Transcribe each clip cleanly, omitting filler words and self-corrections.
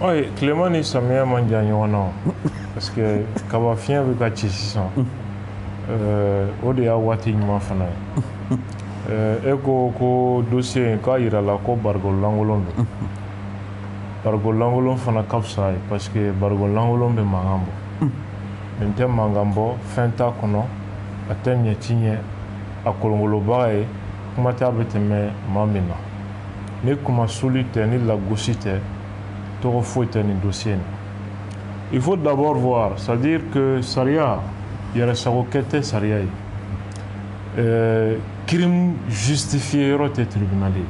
Oui, Clément ni Samia Mandiagnon, parce que Kabafien veut gâcher 600. O de y'a waati ɲuman fana ye. E ko dossier k'a yira la ko barigo lankolon don. Barigo lankolon fana ka fisa ye parce que barigo lankolon bɛ mankan bɔ. Nin tɛ mankan bɔ, fɛn t'a kɔnɔ, a tɛ ɲɛ ti ɲɛ, a kolongolobaga ye, kuma t'a bɛ tɛmɛ maa min na. Ni kuma suli tɛ, ni lagosi tɛ, tɔgɔ foyi tɛ nin dossier in. Il faut d'abord voir, c'est-à-dire que sariya, yɛrɛsagokɛ tɛ sariya ye. Crime justifié yɔrɔ tɛ tribunal ye.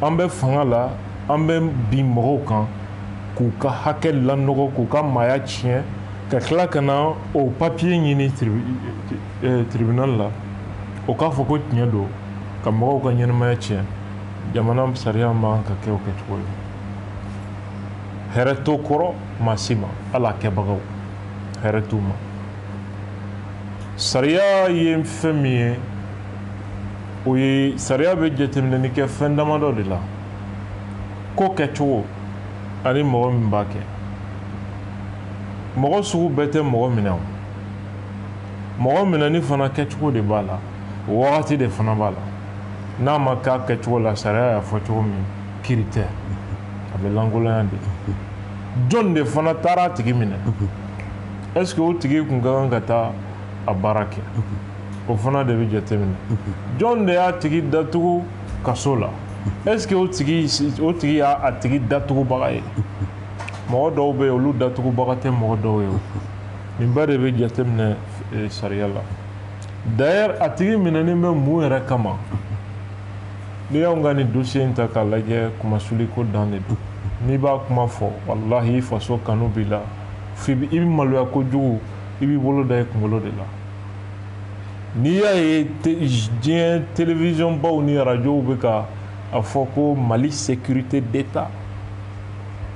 An bɛ fanga la, an bɛ bin mɔgɔw kan k'u ka hakɛ lanɔgɔ, k'u ka maaya tiɲɛ, ka tila ka na o papier ɲini tribunal la, o k'a fɔ ko tiɲɛ don, ka mɔgɔw ka ɲɛnamaya tiɲɛ. Jamana sariya man ka kɛ o kɛcogo ye. Hɛrɛ t'o kɔrɔ, maa si ma, hali a kɛbagaw, hɛrɛ t'u ma. Sariya ye fɛn min ye, o ye sariya bɛ jateminɛli kɛ fɛn damadɔ de la. Ko kɛcogo ani mɔgɔ min b'a kɛ. Mɔgɔ sugu bɛɛ tɛ mɔgɔ minɛ o. Mɔgɔ minɛni fana kɛcogo de b'a la, o wagati de fana b'a la. N'a ma k'a kɛcogo la, sariya y'a fɔ cogo min, kiiri tɛ. A bɛ lankolonya de. Jɔn de fana taara a tigi minɛ. Est-ce que o tigi kun ka kan ka taa a baara kɛ? O fana de bɛ jateminɛ. Jɔn de y'a tigi datugu kaso la? Est-ce que o tigi y'a tigi datugubaga ye? Mɔgɔ dɔw bɛ yen, olu datugubaga tɛ mɔgɔ dɔw ye o. Nin bɛɛ de bɛ jateminɛ sariya la. D'ailleurs a tigi minɛnen bɛ mun yɛrɛ kama? N'i y'anw ka nin dossier in ta k'a lajɛ, kumasuliko dan de don. N'i b'a kuma fɔ, walahi i faso kanu b'i la, i bɛ maloya kojugu, i b'i bolo da i kunkolo de la. N'i y'a ye diɲɛ télévision baw ni radio bɛ ka a fɔ ko Mali sécurité d'État,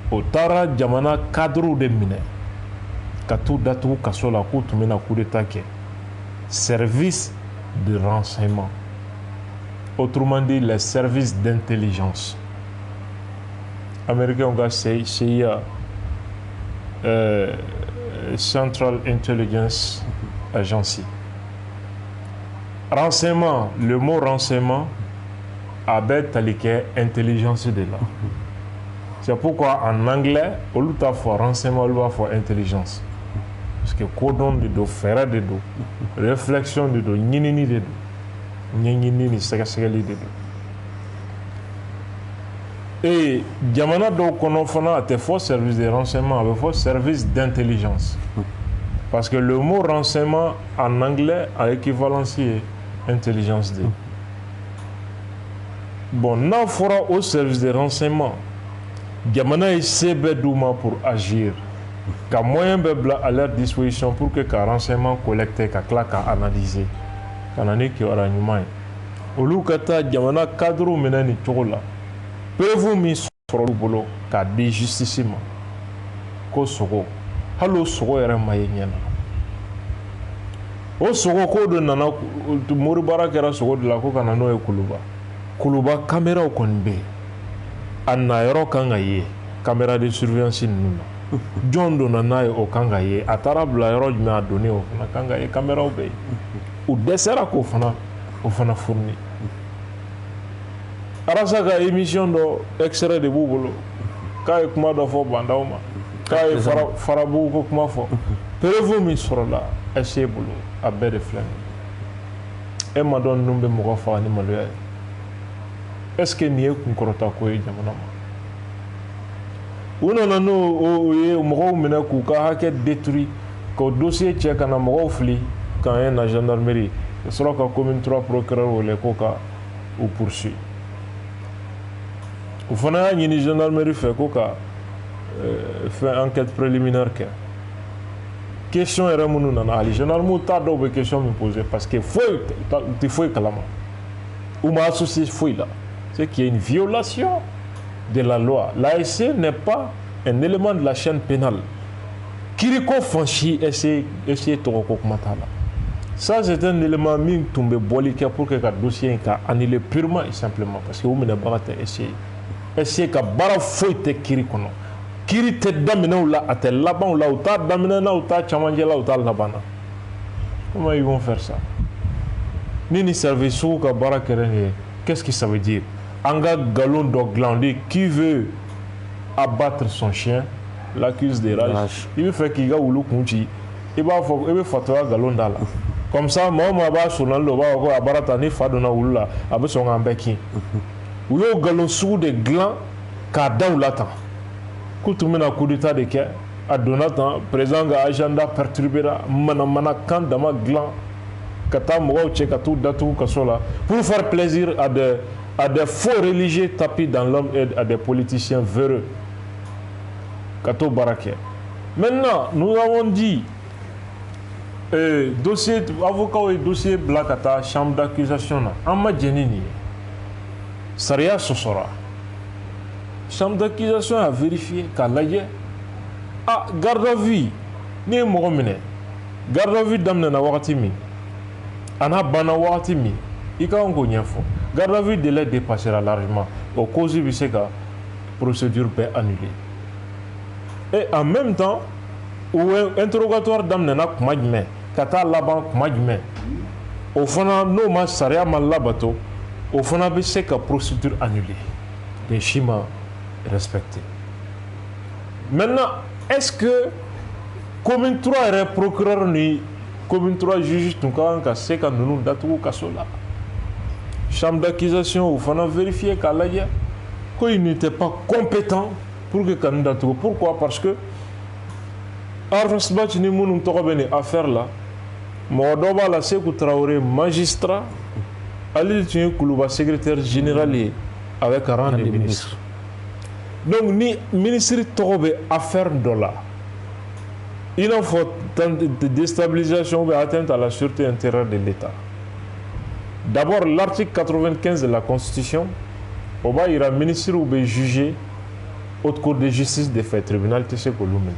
o taara jamana cadrew de minɛ ka t'u datugu kaso la k'u tun bɛna coup d'état kɛ. Service de renseignement, autrement dit les services d'intelligence. Américains ont CIA, Central Intelligence Agency. Renseignement, le mot renseignement a bête intelligence de là. C'est pourquoi en anglais, au lieu de renseignement, on va faire intelligence. Parce que codon de dos, faire de dos, réflexion de dos, nyinini de dos, nyinini sagasagali de dos. Et jamana do kono fana a te faux service de renseignement, avec faux service d'intelligence. Parce que le mot renseignement en anglais a équivalencié intelligence de. Bon, n'a fera au service de renseignement. Jamana est CB-Douma pour agir. Qu'à moyen bebla à leur disposition pour que qu'un renseignement collecté, qu'à claque à analyser. Qu'à année qui aura une main. Au lieu que ta jamana cadre ou menani chocolat. Peuvent-vous mis sur le boulot qu'à des justissements. Ko sogo. Halo sogo yɛrɛ ma ye ɲɛna. O sogo ko de nana Moribara kɛra sogo de la ko kana n'o ye Kuluba. Kuluba caméraw kɔni bɛ yen. A na yɔrɔ kan ka ye caméra de surveillance ninnu na. Jɔn donna n'a ye o kan ka ye. A taara bila yɔrɔ jumɛn a donni o fana kan ka ye caméraw bɛ yen. U dɛsɛra k'o fana fourni. Arasa ka émission dɔ extrait de b'u bolo. K'a ye kuma dɔ fɔ bandaw ma. K'a ye farabugu ko kuma fɔ. Preuve min sɔrɔla ɛsɛ bolo a bɛɛ de filɛ nin ye. E ma dɔn ninnu bɛ mɔgɔ faga ni maloya ye. Est-ce que nin ye kunkɔrɔta ko ye jamana ma? U nana n'o ye mɔgɔw minɛ k'u ka hakɛ détruit k'o dossier cɛ ka na mɔgɔw fili k'an ye na gendarmerie ka sɔrɔ ka commune 3 procureur wele ko ka u poursuit. U fana y'a ɲini gendarmerie fɛ ko ka fɛn enquête préliminaire kɛ. Question yɛrɛ minnu nana hali gendarmew t'a dɔw bɛ question min poser parce que foyi u tɛ foyi kalama. U ma associé foyi la. C'est qu'il y a une violation de la loi. L'ASC n'est pas un élément de la chaîne pénale. Kiriko Fanchi essaie Toroko Kumatala. Ça, c'est un élément qui tombe bolike pour que le dossier soit annulé purement et simplement. Parce que vous n'avez pas essayé. Essayer que bara foite Kirikono. kiiri tɛ daminɛ u la a tɛ laban u la u t'a daminɛ na u t'a camancɛ la u t'a laban na comment ils vont faire ça ni ni service sugu ka baara kɛra nin ye qu'est-ce que ça veut dire an ka galon dɔ dilan on dit qui veut abattre son chien l'accuse de rage i bɛ fɛ k'i ka wulu kun ci i b'a fɔ i bɛ fatoya galon da la comme ça mɔgɔ o mɔgɔ b'a sonali la o b'a fɔ ko a baara ta ni fa donna wulu la a bɛ sɔn k'an bɛɛ kin u y'o galon sugu de dilan k'a da u la tan k'u tun bɛna coup d'état de kɛ a donna tan président ka agenda perturbera manamanakan dama dilan ka taa mɔgɔw cɛ ka t'u datugu kaso la pour faire plaisir à des faux religieux tapis dans l'homme et à des politiciens véreux ka t'o baara kɛ maintenant nous avons dit dossier avocat ye dossier bila ka taa chambre d'accusation na an ma jɛn ni nin ye sariya sɔsɔra chambre d'accusation a vérifié k'a lajɛ garde à vue n'i ye mɔgɔ minɛ garde à vue daminɛna wagati min a n'a banna wagati min i ka kan k'o ɲɛfɔ garde à vue délai dépassera largement o cause bɛ se ka procédure bɛɛ annuler et en même temps o interrogatoire daminɛna kuma jumɛn ka taa laban kuma jumɛn o fana n'o ma sariya ma labato o fana bɛ se ka procédure annuler les si ma respecté maintenant est-ce que commune 3 yɛrɛ procureur ni commune 3 juge tun ka kan ka se ka ninnu datugu kaso la chambre d'accusation o fana vérifier k'a lajɛ ko il n'était pas compétent pour que ka nin datugu pourquoi parce que Arfasbach ni minnu tɔgɔ bɛ nin affaire la mɔgɔ dɔ b'a la Seku Traoré magistrat ale tun ye Kuluba secrétaire général ye avec rang de ministre donc ni ministre tɔgɔ bɛ affaire dɔ la i n'a fɔ déstabilisation ou atteinte à la sûreté intérieure de l'État d'abord l'article 95 de la Constitution o b'a yira ministre bɛ juger haute cour de justice de fait tribunal tɛ se k'olu minɛ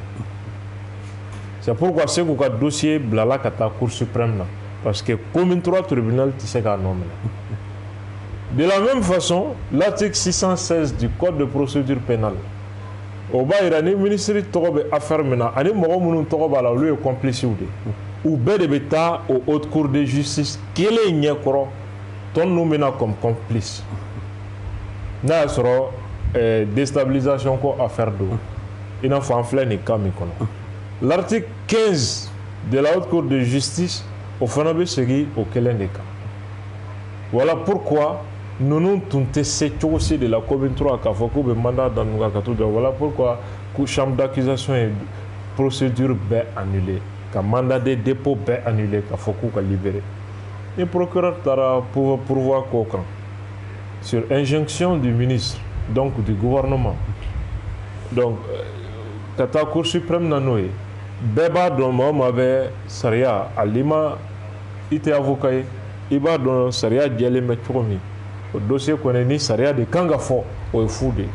c'est pourquoi Seku ka dossier bilala ka taa cour suprême na parce que commune 3 tribunal tɛ se k'a nɔ minɛ de la même façon l'article 616 du code de procédure pénale o b'a yira ni ministre tɔgɔ bɛ affaire min na ani mɔgɔ minnu tɔgɔ b'a la olu ye complices de u bɛɛ de bɛ taa o haute cour de justice kelen ɲɛkɔrɔ tɔ ninnu bɛ na comme complice n'a y'a sɔrɔ déstabilisation ko affaire don i n'a fɔ an filɛ nin cas min kɔnɔ l'article 15 de la haute cour de justice o fana bɛ segin o kelen de kan voilà pourquoi ninnu tun tɛ se cogo si de la commune 3 k'a fɔ k'u bɛ mandat da ninnu kan ka t'u jɔ voilà pourquoi chambre d'accusation ye procédure bɛɛ annulée ka mandat de dépôt bɛɛ annulé k'a fɔ k'u ka libérer ni procureur taara pourvoi k'o kan sur injonction du ministre donc du gouvernement donc ka taa cour suprême na n'o ye bɛɛ b'a dɔn mɔgɔ ma bɛ sariya hali ma i tɛ avocat ye i b'a dɔn sariya jɛlen bɛ cogo min o dossier kɔni ni sariya de kan ka fɔ o ye fu de ye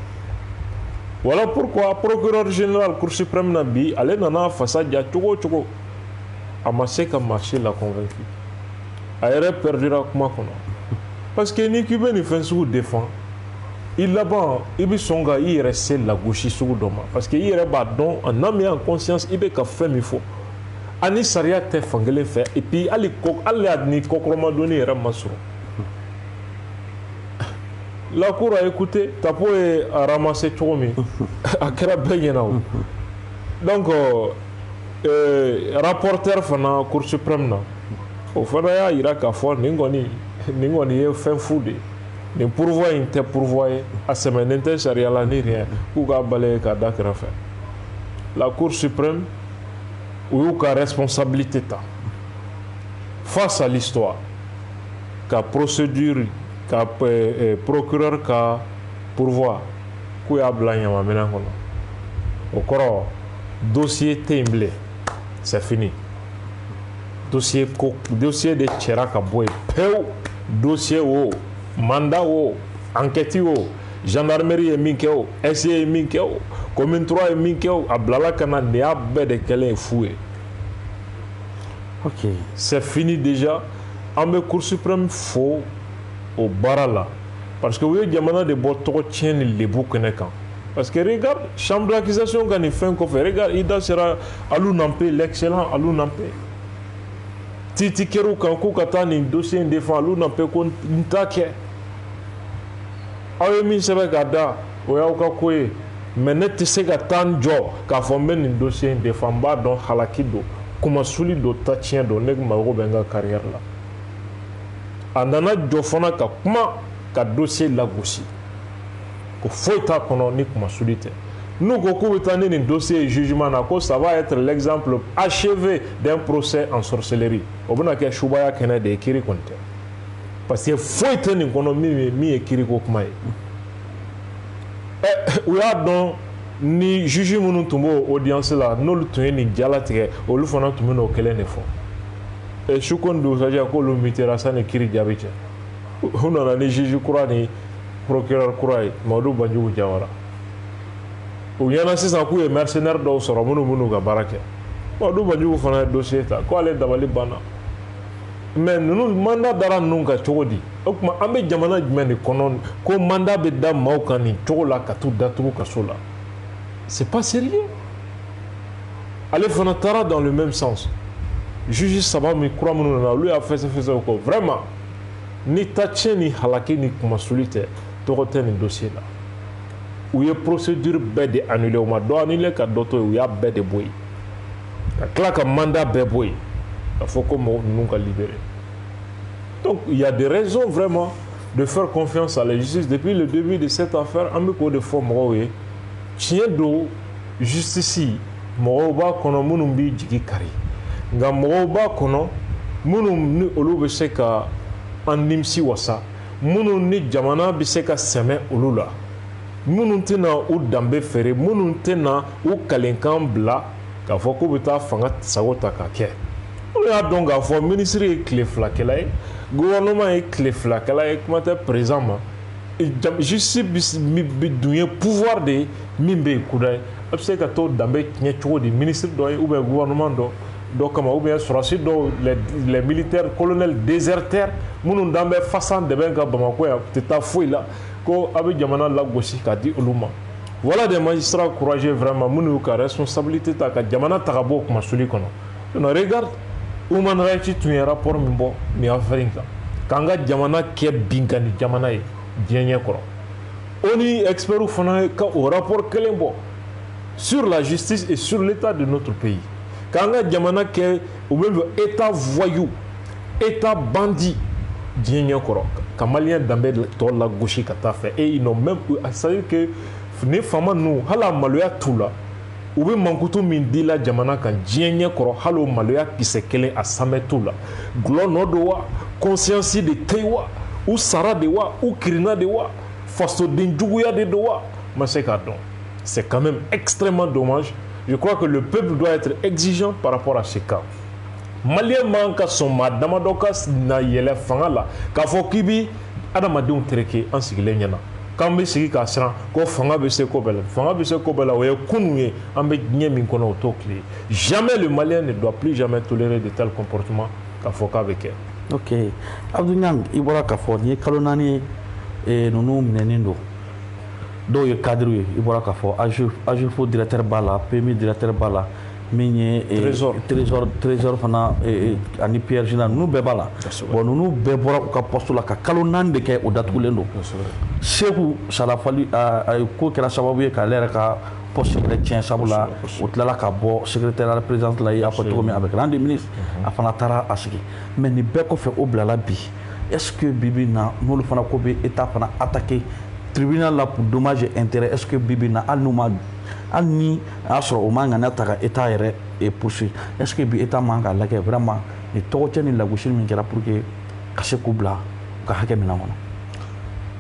voilà pourquoi procureur général cour suprême na bi ale nana fasa ja cogo o cogo a ma se ka marché la convaincu a yɛrɛ perdira kuma kɔnɔ parce que ni k'i bɛ nin fɛn sugu défend i laban i bɛ sɔn ka i yɛrɛ se lagosi sugu dɔ ma parce que i yɛrɛ b'a dɔn en âme et en conscience i bɛ ka fɛn min fɔ ani sariya tɛ fankelen fɛ et puis hali ni kɔkɔrɔmadonni yɛrɛ ma sɔrɔ la cour a écouté tapo ye a ramassé cogo min a kɛra bɛɛ ɲɛna o donc rapporteur fana cour suprême na o fana y'a yira k'a fɔ nin kɔni ye fɛn fu de ye nin pourvoi in tɛ pourvoi ye a sɛmɛnen tɛ sariya la ni rien k'u k'a balaye k'a da kɛrɛfɛ la cour suprême u y'u ka responsabilité ta face à l'histoire ka procédure ka procureur ka pourvoi k'u y'a bila ɲamanminɛn kɔnɔ o kɔrɔ dossier tɛ yen bilen c'est fini dossier de cɛra ka bɔ yen pewu dossier o mandat o enquête o gendarmerie ye min kɛ o SE ye min kɛ o commune 3 ye min kɛ o a bilala ka na nin y'a bɛɛ de kɛlen ye fu ye ok c'est fini déjà an bɛ cour suprême fo o baara la parce que u ye jamana de bɔ tɔgɔ tiɲɛ ni lebu kɛnɛ kan Parce que regarde, chambre d'accusation quand il fait un coffre, regarde, Ida sera Alou Nampé, l'excellent Alou Nampé. Titi Keru Kankou Katan, un dossier indéfend, Alou Nampé, qu'on n'take. Awe min sebe gada, oya uka kouye, mais ne te se ka tan jo, ka fombe un dossier indéfend, ba don halaki do, kuma suli do ta tien do, nek ma benga carrière là. Andana jo fona ka kuma, ka dossier la goussi. Ko foita kono ni kuma sulite. Nous ko tani ni dossier jugement na ko ça va être l'exemple achevé d'un procès en sorcellerie. Obuna ke shubaya kene de kiri konte. Parce que foita ni kono mi ekiri ko kuma. Ou ya don ni juge munu tumbo audience la no lu tun ni jala tige o lu fana tun no kele ne fo. E shukondo saja ko lu mitera sa ne kiri jabiche. Ona ni juge kura ni procureur Kouraye Mamadou Banjugu Diawara u ɲɛna sisan k'u ye mercenaire dɔw sɔrɔ minnu ka baara kɛ Mamadou Banjugu fana ye dossier ta ko ale dabali banna mais ninnu mandat dara ninnu kan cogo di o tuma an bɛ jamana jumɛn de kɔnɔ ko mandat bɛ da maaw kan nin cogo la ka t'u datugu kaso la c'est pas sérieux ale fana taara dans le même sens juge saba min kura minnu nana olu y'a fɛsɛfɛsɛ o kɔ vraiment ni ta tiɲɛ ni halaki ni kumasuli tɛ tɔgɔ tɛ nin dossier la u ye procédure bɛɛ de annulé o ma dɔ annulé ka dɔ to yen u y'a bɛɛ de bɔ yen ka tila ka mandat bɛɛ bɔ yen k'a fɔ ko mɔgɔ ninnu ka libéré donc il y a des raisons vraiment de faire confiance à la justice depuis le début de cette affaire an bɛ k'o de fɔ mɔgɔw ye tiɲɛ don justice mɔgɔw b'a kɔnɔ minnu b'i jigi kari nka mɔgɔw b'a kɔnɔ minnu ni olu bɛ se ka an nimisi wasa minnu ni jamana bɛ se ka sɛmɛ olu la minnu tɛna u danbe feere minnu tɛna u kalenkan bila k'a fɔ k'u bɛ taa fanga sago ta ka kɛ olu y'a dɔn k'a fɔ minisiri ye tile filakɛla ye gouvernement ye tile filakɛla ye kuma tɛ président ma justice bɛ dun ye pouvoir de ye min bɛ yen kuda ye a bɛ se ka t'o danbe tiɲɛ cogo di ministre dɔ ye ou bien gouvernement dɔ kama ou bien sɔrɔsi dɔw les militaires colonels déserteurs minnu dan bɛ fasan dɛbɛn ka Bamako yan tɛ taa foyi la ko a bɛ jamana lagosi k'a di olu ma voilà des magistrats courageux vraiment minnu y'u ka responsabilité ta ka jamana ta ka bɔ o kumasuli kɔnɔ regarde Human Rights tun ye rapport min bɔ nin affaire in kan k'an ka jamana kɛ binkani jamana ye diɲɛ ɲɛ kɔrɔ ONU experts fana ka o rapport kelen bɔ sur la justice et sur l'état de notre pays k'an ka jamana kɛ u bɛ état voyou état bandit diɲɛ ɲɛ kɔrɔ ka maliyɛn danbe tɔ lagosi ka taa fɛ et ils n'ont même c'est-à-dire que ni faama ninnu hali a maloya t'u la u bɛ mankutu min di la jamana kan diɲɛ ɲɛ kɔrɔ hali o maloya kisɛ kelen a sanbɛ t'u la gulɔ nɔ don wa conscience de tɛ yen wa u sara de wa u kirinna de wa fasoden juguya de don wa ma se k'a dɔn c'est quand même extrêmement dommage. Je crois que le peuple doit être exigeant par rapport à ce cas. Malien man ka son ma damadɔ ka na yɛlɛ fanga la k'a fɔ k'i bi adamadenw tereke an sigilen ɲɛna k'an bɛ sigi k'a siran ko fanga bɛ se ko bɛɛ la fanga bɛ se ko bɛɛ la o ye kunun ye an bɛ diɲɛ min kɔnɔ o t'o tile jamais le malien ne doit plus jamais tolérer de tels comportements k'a fɔ k'a bɛ kɛ. Ok Abdou Niang i bɔra k'a fɔ nin ye kalo 4 ye ninnu minɛnen don dɔw ye cadre ye i bɔra k'a fɔ AGEFO directeur b'a la PMI directeur b'a la min ye trésor fana ani Pierre Gina ninnu bɛɛ b'a la bon ninnu bɛɛ bɔra u ka poste la ka kalo 4 de kɛ o datugulen don Seku Salafali a ye ko kɛra sababu ye k'ale yɛrɛ ka poste yɛrɛ tiɲɛ sabula o tilala ka bɔ secrétaire à la présidence la i y'a fɔ cogo min avec l'un des ministres a fana taara a sigi mais nin bɛɛ kɔfɛ o bilala bi est-ce que bibi na n'olu fana ko bɛ état fana attaqué tribunal la pour dommage et intérêt est-ce que bibi na hali ni a y'a sɔrɔ o man ŋaniya ta ka état yɛrɛ poursuivre est-ce que bi état man k'a lajɛ vraiment ni tɔgɔcɛ ni lagosili min kɛra pour que ka se k'u bila u ka hakɛ minɛn kɔnɔ.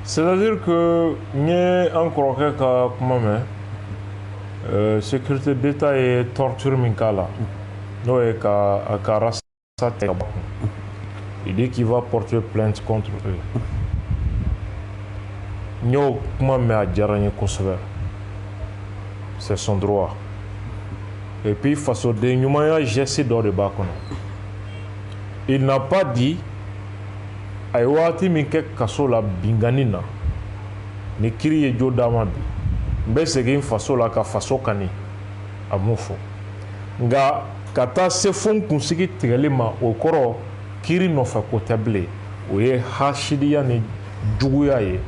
C'est-à-dire que n ye an kɔrɔkɛ ka kuma mɛn sécurité d'État ye torture min k'a la n'o ye ka rasa tigɛ ka bɔ il dit qu'il va porter plainte contre eux. N y'o kuma mɛn a diyara n ye kosɛbɛ c'est son droit et puis fasoden ɲumanya geste dɔ de b'a kɔnɔ il n'a pas dit a ye waati min kɛ kaso la bingani na ni kiri ye jo d'a ma bi n bɛ segin faso la ka faso kani a m'o fɔ nka ka taa se fo n kunsigi tigɛli ma o kɔrɔ kiiri nɔfɛ ko tɛ bilen o ye hasidiya ni juguya ye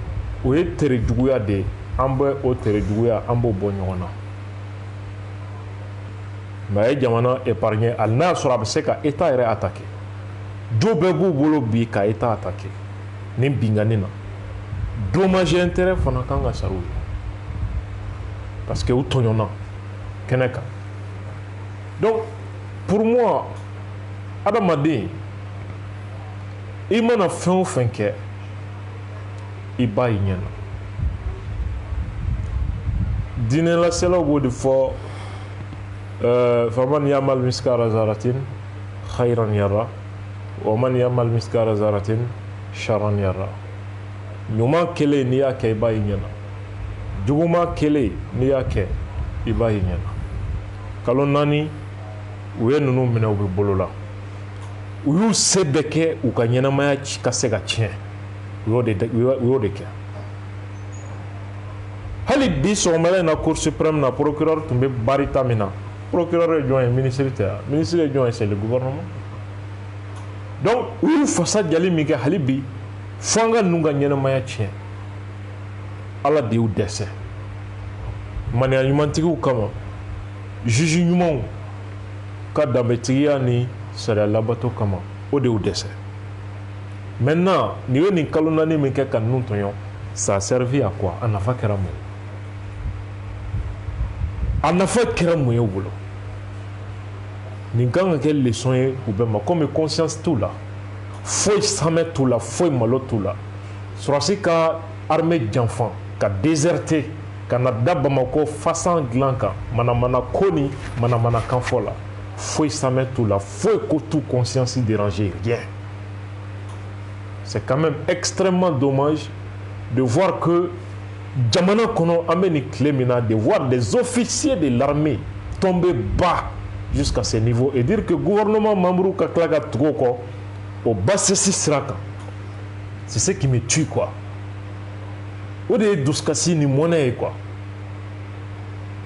o ye tere juguya de ye an bɛ o tere juguya an b'o bɔ ɲɔgɔn na mais a ye jamana épargner hali n'a y'a sɔrɔ a bɛ se ka état yɛrɛ attaquer jo bɛɛ b'u bolo bi ka état attaquer nin bingani na dommage intérêt fana kan ka sara u ye parce que u tɔɲɔna kɛnɛ kan donc pour moi adamaden i mana fɛn o fɛn kɛ i b'a ye ɲɛna diinɛlaselaw b'o de fɔ faman yamal miskara zaratin khayran yara wa man yamal miskara zaratin sharan yara ɲuman kelen n'i y'a kɛ i b'a ye ɲɛna juguman kelen n'i y'a kɛ i b'a ye ɲɛna kalo 4 u ye ninnu minɛ u bɛ bolo la u y'u se bɛɛ kɛ u ka ɲɛnamaya ka se ka tiɲɛ u y'o de kɛ hali bi sɔgɔmada in na cour suprême na procureur tun bɛ barita min na procureur ye jɔn ye ministre tɛ wa ministre ye jɔn ye c'est le gouvernement donc u y'u fasa jali min kɛ hali bi fo an ka ninnu ka ɲɛnamaya tiɲɛ ala de y'u dɛsɛ maniya ɲumantigiw kama juge ɲumanw ka danbetigiya ni sariya labato kama o de y'u dɛsɛ maintenant nin ye nin kalo 4 min kɛ ka ninnu tɔɲɔ ça a servi à quoi a nafa kɛra mun a nafa kɛra mun ye u bolo nin kan ka kɛ leçon ye u bɛɛ ma comme conscience t'u la foyi samɛ t'u la foyi malo t'u la sɔrɔsi ka armée janfan ka déserter ka na da Bamako fasan dilan kan manamana ko ni manamana kan fɔ la foyi samɛ t'u la foyi ko t'u conscience déranger rien c'est quand même extrêmement dommage de voir que jamana kɔnɔ an bɛ nin tile min na de voir des officiers de l'armée tomber bas jusqu'à ce niveau et dire que gouvernement membre ka tila ka tugu o kɔ o basisi sira kan c'est ce qui me tue quoi o de ye dusukasi ni mɔnɛ ye quoi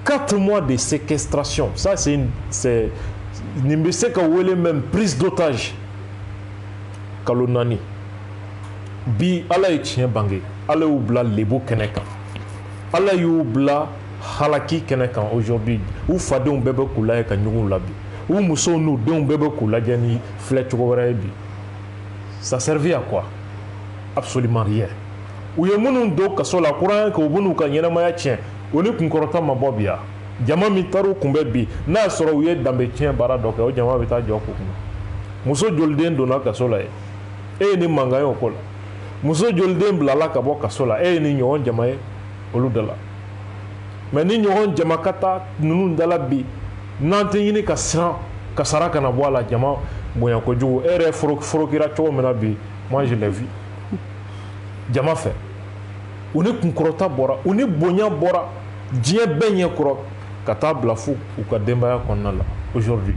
4 mois de séquestration ça c'est nin bɛ se ka wele même prise d'otage kalo 4 bi ala ye tiɲɛ bange ala y'u bila lebo kɛnɛ kan ala y'u bila halaki kɛnɛ kan aujourd'hui u fadenw bɛɛ bɛ k'u lajɛ ka ɲɔgɔn labin u musow n'u denw bɛɛ bɛ k'u lajɛ ni filɛ cogo wɛrɛ ye bi ça servait à quoi absolument rien u ye minnu don kaso la kuran k'u b'u ka ɲɛnamaya tiɲɛ o ni kunkɔrɔta ma bɔ bi ya jama min taar'u kunbɛn bi n'a sɔrɔ u ye danbe tiɲɛ baara dɔ kɛ o jama bɛ taa jɔ k'u kunna muso joliden donna kaso la ye e ye ni mankan ye o ko la muso joliden bilala ka bɔ kaso la e ye ni ɲɔgɔn jama ye olu da la mais ni ɲɔgɔn jama ka taa ninnu da la bi n'an tɛ ɲini ka siran ka sara kana bɔ a la jama bonya kojugu e yɛrɛ forokira cogo min na bi moi je l'ai vu jama fɛ u ni kunkɔrɔta bɔra u ni bonya bɔra diɲɛ bɛɛ ɲɛ kɔrɔ ka taa bila fo u ka denbaya kɔnɔna la aujourd'hui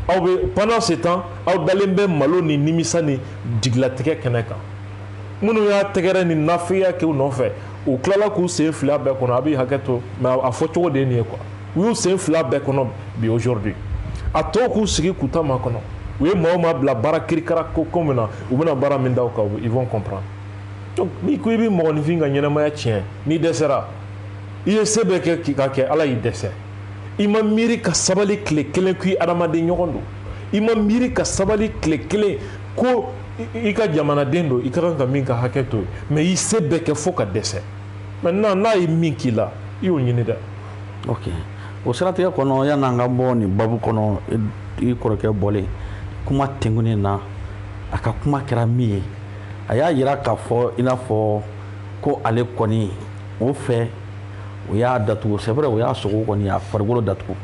aw bɛ pendant ce temps aw dalen bɛ malo ni nimisa ni jigilatigɛ kɛnɛ kan minnu y'a tɛgɛrɛ ni nafiya kɛ u nɔfɛ u tilala k'u sen fila bɛɛ kɔnɔ a b'i hakɛ to mais a fɔ cogo de ye nin ye quoi u y'u sen fila bɛɛ kɔnɔ bi aujourd'hui a tɔw k'u sigi k'u ta makɔnɔ u ye maa o maa bila baara kirikara ko min na u bɛna baara min da u kan ils vont comprendre donc n'i ko i bɛ mɔgɔninfin ka ɲɛnamaya tiɲɛ n'i dɛsɛra i ye se bɛɛ kɛ k'a kɛ ala y'i dɛsɛ i ma miiri ka sabali tile kelen k'i adamaden ɲɔgɔn don i ma miiri ka sabali tile kelen ko i ka jamanaden don i ka kan ka min ka hakɛ to mais i se bɛɛ kɛ fo ka dɛsɛ maintenant n'a ye min k'i la i y'o ɲini dɛ. ok o siratigɛ kɔnɔ yan'an ka bɔ nin babu kɔnɔ i kɔrɔkɛ bɔlen kuma tɛnkunin na a ka kuma kɛra min ye a y'a yira k'a fɔ i n'a fɔ ko ale kɔni o fɛ o y'a datugu c'est vrai o y'a sogo kɔni a farikolo datugu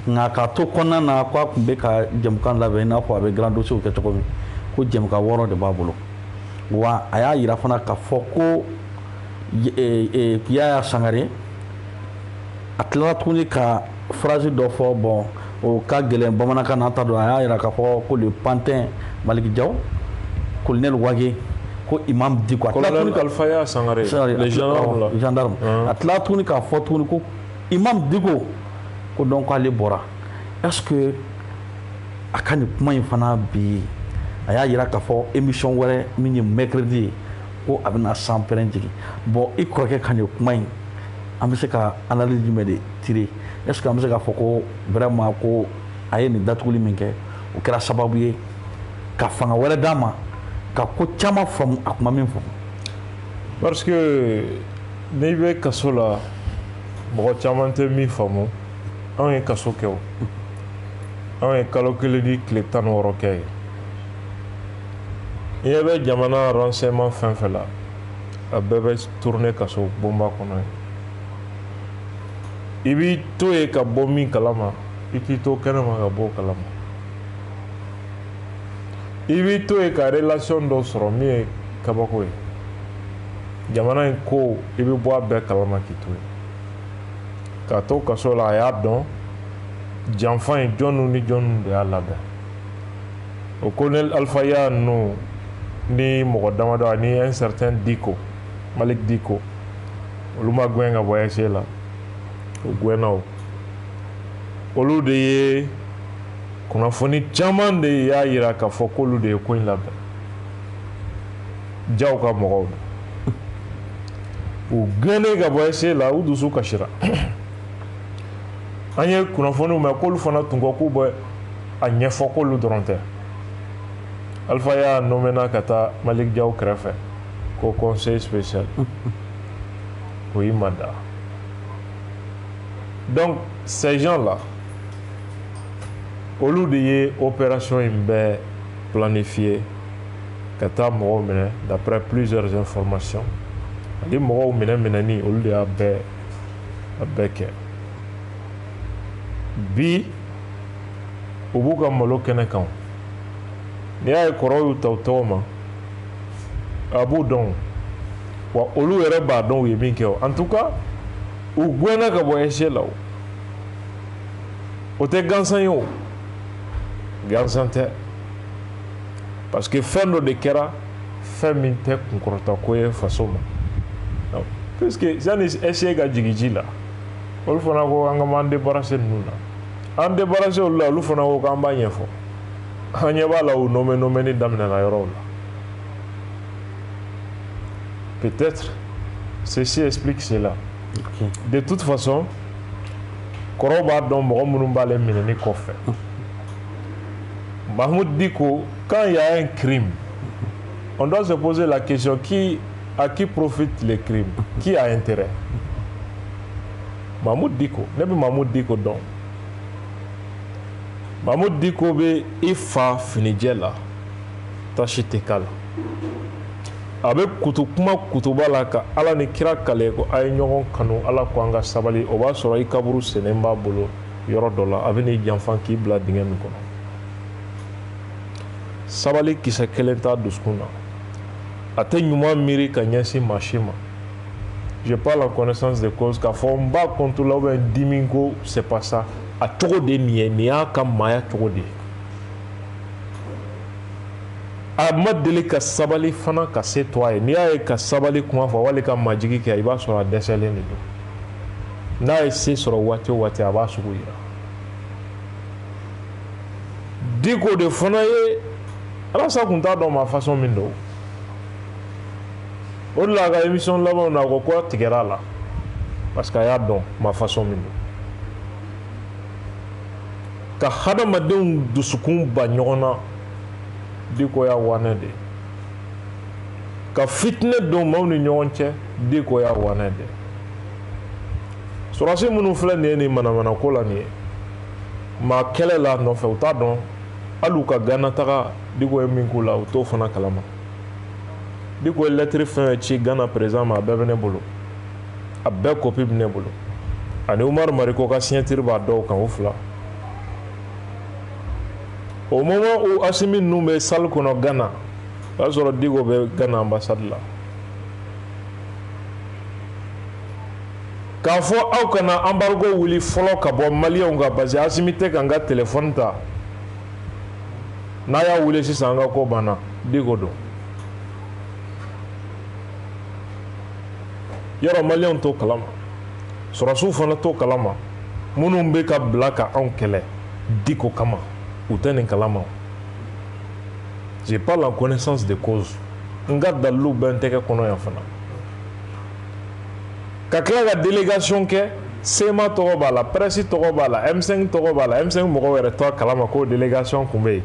nka k'a to kɔnɔna na ko a tun bɛ ka jɛmukan labɛn i n'a fɔ a bɛ grand dossier kɛ cogo min ko jɛmukan 6 de b'a bolo wa a y'a yira fana k'a fɔ ko Yaya Sangare a tilala tuguni ka phrase dɔ fɔ bon o ka gɛlɛn bamanankan na ta don a y'a yira k'a fɔ ko le pantin Maliki Diaw colonel Wage ko imam Diko colonel Alpha Ya Sangare les gendarmes a tila tuguni k'a fɔ tuguni ko imam Diko ko donc ale bɔra est-ce que a ka nin kuma in fana bi a y'a yira k'a fɔ émission wɛrɛ min ye mercredi ye ko a bɛna sanpɛrɛn jigin bon i kɔrɔkɛ ka nin kuma in an bɛ se ka analyse jumɛn de tirer est-ce que an bɛ se k'a fɔ ko vraiment ko a ye nin datuguli min kɛ o kɛra sababu ye ka fanga wɛrɛ d'a ma ka ko caman faamu a kuma min fɔ parce que n'i bɛ kaso la mɔgɔ caman tɛ min faamu anw ye kaso kɛ o anw ye kalo 1 ni tile 16 kɛ ye i ɲɛ bɛ jamana renseignement fɛn fɛn la a bɛɛ bɛ tourner kaso bonba kɔnɔ ye i b'i to ye ka bɔ min kalama i k'i to kɛnɛma ka bɔ o kalama i b'i to ye ka relation dɔ sɔrɔ min ye kabako ye jamana in ko i bɛ bɔ a bɛɛ kalama k'i to ye k'a to kaso la a y'a dɔn janfa in jɔnnu ni jɔnnu de y'a labɛn o colonel Alpha Ya ninnu ni mɔgɔ damadɔ ani un certain Diko Malik Diko olu ma gɛn ka bɔ ASC la o gɛnna o olu de ye kunnafoni caman de y'a yira k'a fɔ k'olu de ye ko in labɛn jaw ka mɔgɔw u gɛnnen ka bɔ ASC la u dusu kasira an ye kunnafoniw mɛn k'olu fana tun ko k'u bɛ a ɲɛfɔ k'olu dɔrɔn tɛ Alpha Ya nommena ka taa Malik Diaw kɛrɛfɛ ko conseil spécial o y'i ma da donc ces gens là olu de ye opération in bɛɛ planifié ka taa mɔgɔw minɛ d'après plusieurs informations ani mɔgɔw minɛni olu de y'a bɛɛ kɛ bi u b'u ka malo kɛnɛ kan n'i y'a ye kɔrɔw y'u ta u tɔgɔ ma a b'u dɔn wa olu yɛrɛ b'a dɔn u ye min kɛ en tout cas u gɛnna ka bɔ ASC la o tɛ gansan ye o gansan tɛ parce que fɛn dɔ de kɛra fɛn min tɛ kunkɔrɔta ko ye faso ma puisque yanni ASC ka jigin ji la olu fana ko an ka m'an débarrasser ninnu na an débarrasser olu la olu fana ko k'an b'a ɲɛfɔ an ɲɛ b'a la u nomeni daminɛna yɔrɔw la peut-être ceci explique cela de toute façon kɔrɔw b'a dɔn mɔgɔ minnu b'ale minɛni kɔfɛ Mahmoud Diko, quand il y a un crime on doit se poser la question à qui profite le crime, qui a intérêt. Mahmoud Diko ne bɛ Mahmoud Diko dɔn Mahmoud Diko bɛ i fa finijɛ la tasi tɛ k'a la a bɛ kutuba la ka Ala ni kira kale ko a ye ɲɔgɔn kanu Ala ko an ka sabali o b'a sɔrɔ i kaburu sɛnɛ b'a bolo yɔrɔ dɔ la a bɛ n'i janfa k'i bila dingɛ min kɔnɔ sabali kisɛ kelen t'a dusukun na a tɛ ɲuman miiri ka ɲɛsin maa si ma je parle en connaissance de cause k'a fɔ n b'a contre la ou bien dimi ko c'est pas ça a cogo de nin ye nin y'a ka maaya cogo de ye a ma deli ka sabali fana ka se to a ye n'i y'a ye ka sabali kuma fɔ wali ka majigi kɛ i b'a sɔrɔ a dɛsɛlen de don n'a ye se sɔrɔ waati o waati a b'a sugu yira Diko de fana ye Alasa kun t'a dɔn ma façon min don o de la a ka émission labanw na a ko a tigɛra a la parce que a y'a dɔn ma façon min don ka hadamadenw dusukun ba ɲɔgɔn na Diko y'a wanɛ de ka fitinɛ don maaw ni ɲɔgɔn cɛ Diko y'a wanɛ de sɔrɔdasi minnu filɛ nin ye nin manamana ko la nin ye maa kɛlɛ la nɔfɛ u t'a dɔn hali u ka Gana taga Diko ye min k'u la u t'o fana kalama Diko ye lettre fɛn ci Gana président ma a bɛɛ bɛ ne bolo a bɛɛ copie bɛ ne bolo ani Umaru Mariko ka signature b'a dɔw kan o fila au moment où Assimi ninnu bɛ salle kɔnɔ Gana o y'a sɔrɔ Diko bɛ Gana ambassade la k'a fɔ aw kana embargo wuli fɔlɔ ka bɔ maliyɛnw kan parce que Assimi tɛ ka n ka téléphone ta n'a y'a wuli sisan an ka ko banna Diko don yɔrɔ maliyɛnw t'o kalama sɔrɔsiw fana t'o kalama minnu bɛ ka bila ka anw kɛlɛ diko kama u tɛ nin kalama j'ai pas la connaissance de cause n ka dalilu bɛ n tɛgɛ kɔnɔ yan fana ka tila ka délégation kɛ sema tɔgɔ b'a la presse tɔgɔ b'a la M5 tɔgɔ b'a la M5 mɔgɔw yɛrɛ t'a kalama ko délégation tun bɛ yen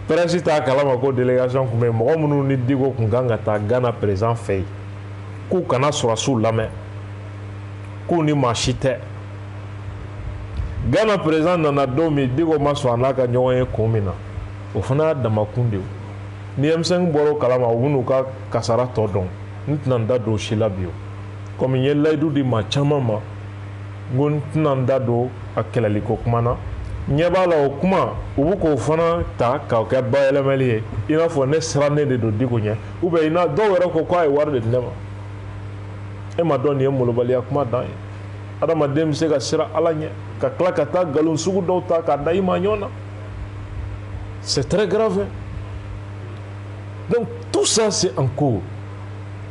presse t'a kalama ko délégation tun bɛ yen mɔgɔ minnu ni diko tun kan ka taa Gana président fɛ yen k'u kana sɔrɔsiw lamɛn k'u ni maa si tɛ Gana président nana don min diko ma sɔn a n'a ka ɲɔgɔn ye kun min na o fana y'a damakun de ye ni M5 bɔra o kalama u bɛn'u ka kasara tɔ dɔn n tɛna n da don o si la bi o komi n ye layidu di maa caman ma n ko n tɛna n da don a kɛlɛliko kuma na n ɲɛ b'a la o kuma u bɛ k'o fana ta k'o kɛ bayɛlɛmali ye i n'a fɔ ne sirannen de don diko ɲɛ ou bien dɔw yɛrɛ ko k'a ye wari de di ne ma e ma dɔn nin ye molobaliya kuma dan ye adamaden bɛ se ka siran Ala ɲɛ ka tila ka taa nkalon sugu dɔw ta k'a da i ma ɲɔgɔn na c'est très grave donc tout ça c'est en cours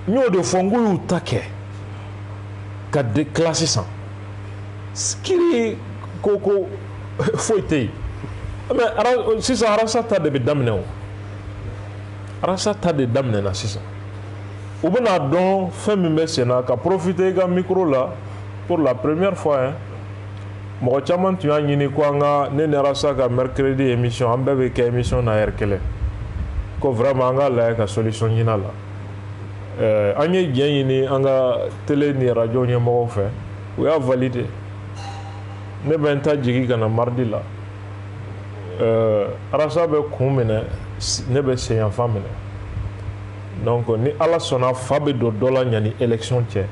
n y'o de fɔ n ko y'u ta kɛ ka classe san kiri ko foyi tɛ yen mais sisan arasa ta de bɛ daminɛ o arasa ta de daminɛna sisan u bɛna dɔn fɛn min bɛ sen na ka profiter i ka micro la pour la première fois hein mɔgɔ caman tun y'a ɲini ko an ka ne ni arasa ka mercredi émission an bɛɛ bɛ kɛ émission na heure kelen ko vraiment an ka lajɛ ka solution ɲini a la an ye diɲɛ ɲini an ka télé ni radio ɲɛmɔgɔw fɛ u y'a valider ne bɛ n ta jigin ka na mardi la arasa bɛ kun minɛ ne bɛ senyanfan minɛ donc ni Ala sɔnna fa bɛ don dɔ la ɲani élection cɛ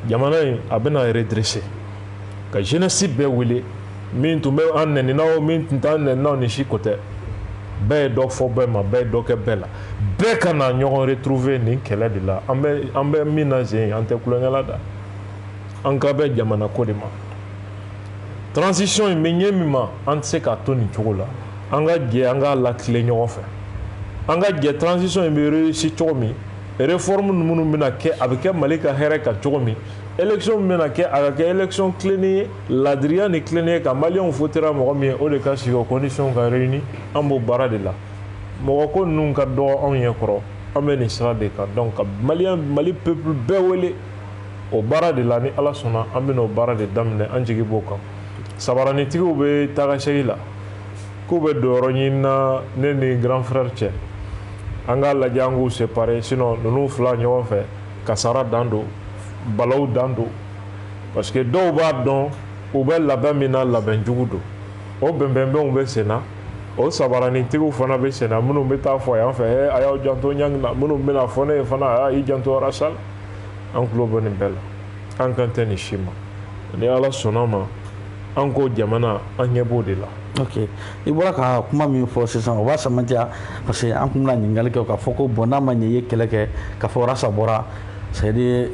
jamana in a bɛna redresser ka jeunesse bɛɛ wele min tun bɛ an nɛninaw min tun t'an nɛninaw ni si ko tɛ bɛɛ ye dɔ fɔ bɛɛ ma bɛɛ ye dɔ kɛ bɛɛ la bɛɛ ka na ɲɔgɔn retrouver nin kɛlɛ de la an bɛ min na sen an tɛ kulonkɛ la da an ka bɛ jamana ko de ma transition in bɛ ɲɛ min ma an tɛ se k'a to nin cogo la an ka jɛ an k'a latilen ɲɔgɔn fɛ an ka jɛ transition in bɛ réussir cogo min réforme minnu bɛna kɛ a bɛ kɛ Mali ka hɛrɛ kan cogo min élection min bɛna kɛ a ka kɛ élection tilenni ye ladiriya ni tilenni ye ka maliyɛnw votera mɔgɔ min ye o de ka sigi o condition ka réuni an b'o baara de la mɔgɔ ko ninnu ka dɔgɔ anw ɲɛ kɔrɔ an bɛ nin sira de kan donc ka Mali peuple bɛɛ wele o baara de la ni Ala sɔnna an bɛna o baara de daminɛ an jigi b'o kan sabaranitigiw bɛ tagasegi la k'u bɛ don yɔrɔ ɲini na ne ni grand frère cɛ an k'a lajɛ an k'u séparer sinon ninnu fila ɲɔgɔn fɛ kasara dan don balaw dan don parce que dɔw b'a dɔn u bɛ labɛn min na labɛn jugu don o bɛnbɛnbɛnw bɛ sen na o sabaranitigiw fana bɛ sen na minnu bɛ taa fɔ yan fɛ a y'aw janto ɲangi na minnu bɛna fɔ ne ye fana a y'i janto arasa la an tulo bɛ nin bɛɛ la an kan tɛ nin si ma ni Ala sɔnna ma an ko jamana an ɲɛ b'o de la. Ok, i bɔra ka kuma min fɔ sisan o b'a samaja parce que an kun bɛna ɲininkali kɛ k'a fɔ ko bon n'a ma ɲɛ i ye kɛlɛ kɛ k'a fɔ rasa bɔra c'est à dire